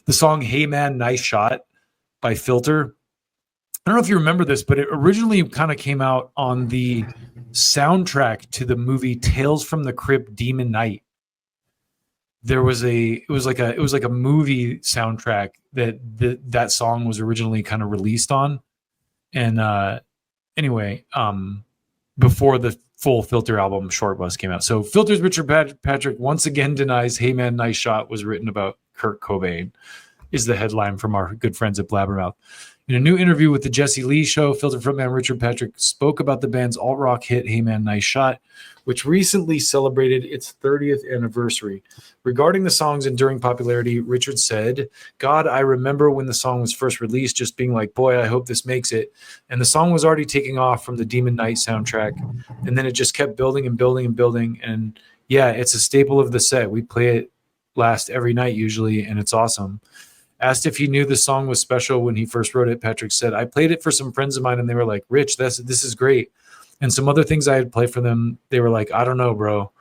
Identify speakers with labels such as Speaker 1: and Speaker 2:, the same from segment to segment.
Speaker 1: the song Hey Man, Nice Shot by Filter. I don't know if you remember this, but it originally kind of came out on the soundtrack to the movie Tales from the Crypt Demon Knight. It was like a movie soundtrack that song was originally kind of released on. And anyway, before the full Filter album Short Bus came out. So Filter's Richard Patrick once again denies Hey Man, Nice Shot was written about Kurt Cobain, is the headline from our good friends at Blabbermouth. In a new interview with the Jesse Lee Show, Filter frontman Richard Patrick spoke about the band's alt-rock hit Hey Man, Nice Shot, which recently celebrated its 30th anniversary. Regarding the song's enduring popularity, Richard said, "God, I remember when the song was first released just being like, boy, I hope this makes it." And the song was already taking off from the Demon Knight soundtrack. And then it just kept building and building and building. And yeah, it's a staple of the set. We play it last every night usually, and it's awesome. Asked if he knew the song was special when he first wrote it, Patrick said, "I played it for some friends of mine and they were like, Rich, this is great. And some other things I had played for them, they were like, I don't know, bro,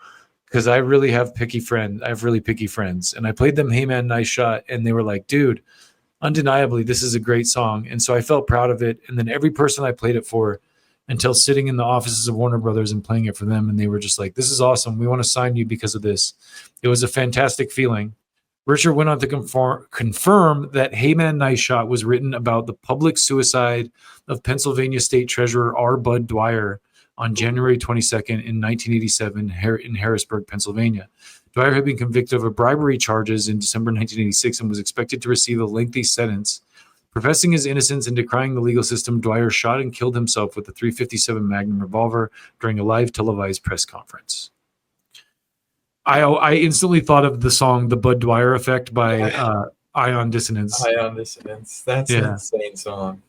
Speaker 1: because I really have picky friends. I have really picky friends. And I played them Hey Man, Nice Shot. And they were like, dude, undeniably, this is a great song. And so I felt proud of it. And then every person I played it for, until sitting in the offices of Warner Brothers and playing it for them, and they were just like, this is awesome. We want to sign you because of this. It was a fantastic feeling." Richard went on to confirm that Hey Man, Nice Shot was written about the public suicide of Pennsylvania State Treasurer R. Bud Dwyer on January 22nd in 1987 in Harrisburg, Pennsylvania. Dwyer had been convicted of bribery charges in December 1986 and was expected to receive a lengthy sentence. Professing his innocence and decrying the legal system, Dwyer shot and killed himself with a .357 Magnum revolver during a live televised press conference. I instantly thought of the song "The Bud Dwyer Effect" by Ion Dissonance.
Speaker 2: Ion Dissonance. That's an insane song.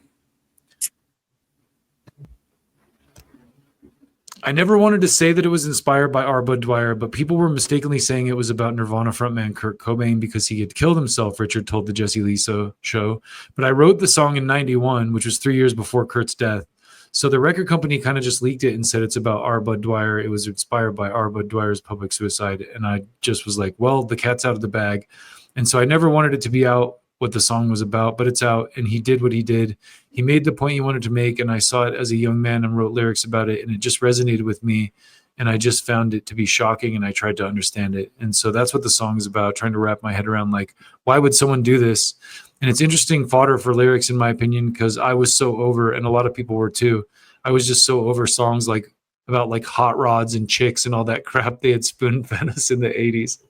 Speaker 1: I never wanted to say that it was inspired by R. Bud Dwyer, but people were mistakenly saying it was about Nirvana frontman Kurt Cobain because he had killed himself, Richard told the Jesse Lee Show. But I wrote the song in 91, which was 3 years before Kurt's death. So the record company kind of just leaked it and said it's about R. Bud Dwyer. It was inspired by R. Bud Dwyer's public suicide. And I just was like, well, the cat's out of the bag. And so I never wanted it to be out what the song was about, but it's out. And he did what he did. He made the point he wanted to make. And I saw it as a young man and wrote lyrics about it. And it just resonated with me. And I just found it to be shocking. And I tried to understand it. And so that's what the song is about, trying to wrap my head around, like, why would someone do this? And it's interesting fodder for lyrics, in my opinion, because I was so over, and a lot of people were too. I was just so over songs like about like hot rods and chicks and all that crap they had spoon-fed us in the 80s.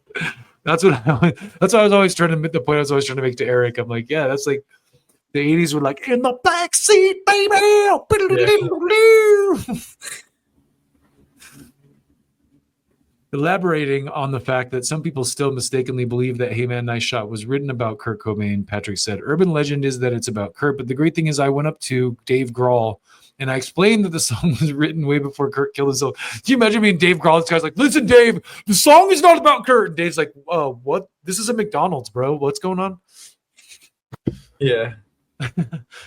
Speaker 1: That's what I was always trying to make. The point I was always trying to make to Eric. I'm like, yeah, that's like the 80s were like, in the backseat, baby. Yeah. Elaborating on the fact that some people still mistakenly believe that Hey Man, Nice Shot was written about Kurt Cobain, Patrick said, urban legend is that it's about Kurt, but the great thing is I went up to Dave Grohl and I explained that the song was written way before Kurt killed himself. Can you imagine being Dave Grohl? This guy's like, listen, Dave, the song is not about Kurt. And Dave's like, oh, what? This is a McDonald's, bro. What's going on?
Speaker 2: Yeah.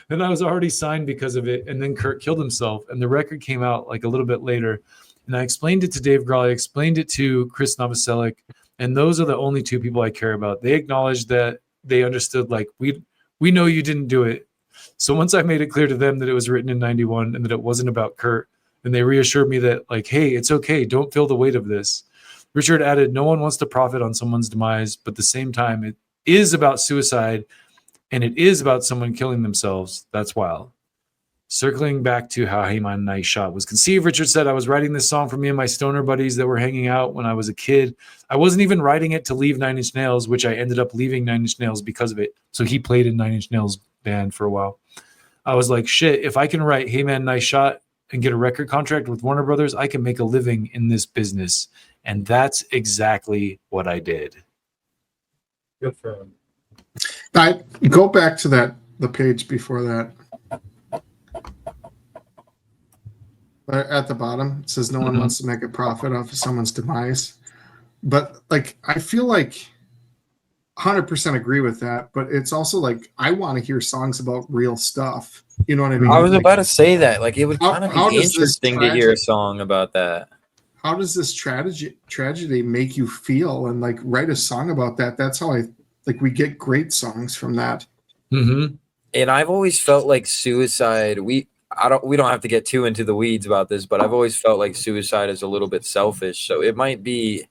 Speaker 1: And I was already signed because of it. And then Kurt killed himself. And the record came out like a little bit later. And I explained it to Dave Grohl. I explained it to Chris Novoselic. And those are the only two people I care about. They acknowledged that they understood, like, we know you didn't do it. So once I made it clear to them that it was written in 91 and that it wasn't about Kurt, and they reassured me that, like, hey, it's okay. Don't feel the weight of this. Richard added, no one wants to profit on someone's demise, but at the same time, it is about suicide and it is about someone killing themselves. That's wild. Circling back to how Hey Man, Nice Shot was conceived, Richard said, I was writing this song for me and my stoner buddies that were hanging out when I was a kid. I wasn't even writing it to leave Nine Inch Nails, which I ended up leaving Nine Inch Nails because of it. So he played in Nine Inch Nails band for a while. I was like, shit, if I can write Hey Man, Nice Shot and get a record contract with Warner Brothers, I can make a living in this business. And that's exactly what I did.
Speaker 2: Good for him.
Speaker 3: I go back to the page before that. At the bottom, it says no one wants to make a profit off of someone's demise. But like, I feel like 100% agree with that. But it's also like, I want to hear songs about real stuff. You know what I mean?
Speaker 2: I was
Speaker 3: like,
Speaker 2: about to say that. Like, it would kind of be interesting to hear a song about that.
Speaker 3: How does this tragedy make you feel? And like, write a song about that. That's how like we get great songs from that.
Speaker 1: Mm-hmm.
Speaker 2: And I've always felt like Suicide. We don't have to get too into the weeds about this, but I've always felt like Suicide is a little bit selfish. So it might be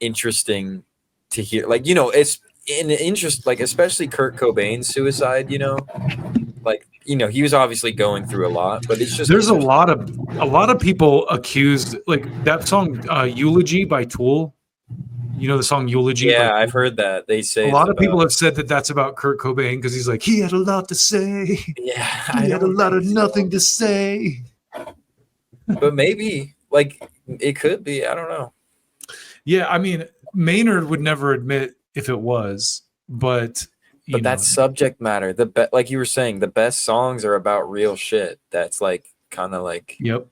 Speaker 2: interesting to hear, like, you know, it's in interest, like especially Kurt Cobain's Suicide. You know, like, you know, he was obviously going through a lot, but it's just
Speaker 1: there's a lot of people accused, like that song Eulogy by Tool. You know the song Eulogy?
Speaker 2: Yeah, I've heard that. They say
Speaker 1: a lot of people have said that that's about Kurt Cobain because he's like, he had a lot to say.
Speaker 2: Yeah,
Speaker 1: he had a lot of nothing to say.
Speaker 2: But maybe, like, it could be. I don't know.
Speaker 1: Yeah, I mean, Maynard would never admit if it was, but
Speaker 2: that's subject matter. Like you were saying, the best songs are about real shit. That's like kind of like.
Speaker 1: Yep.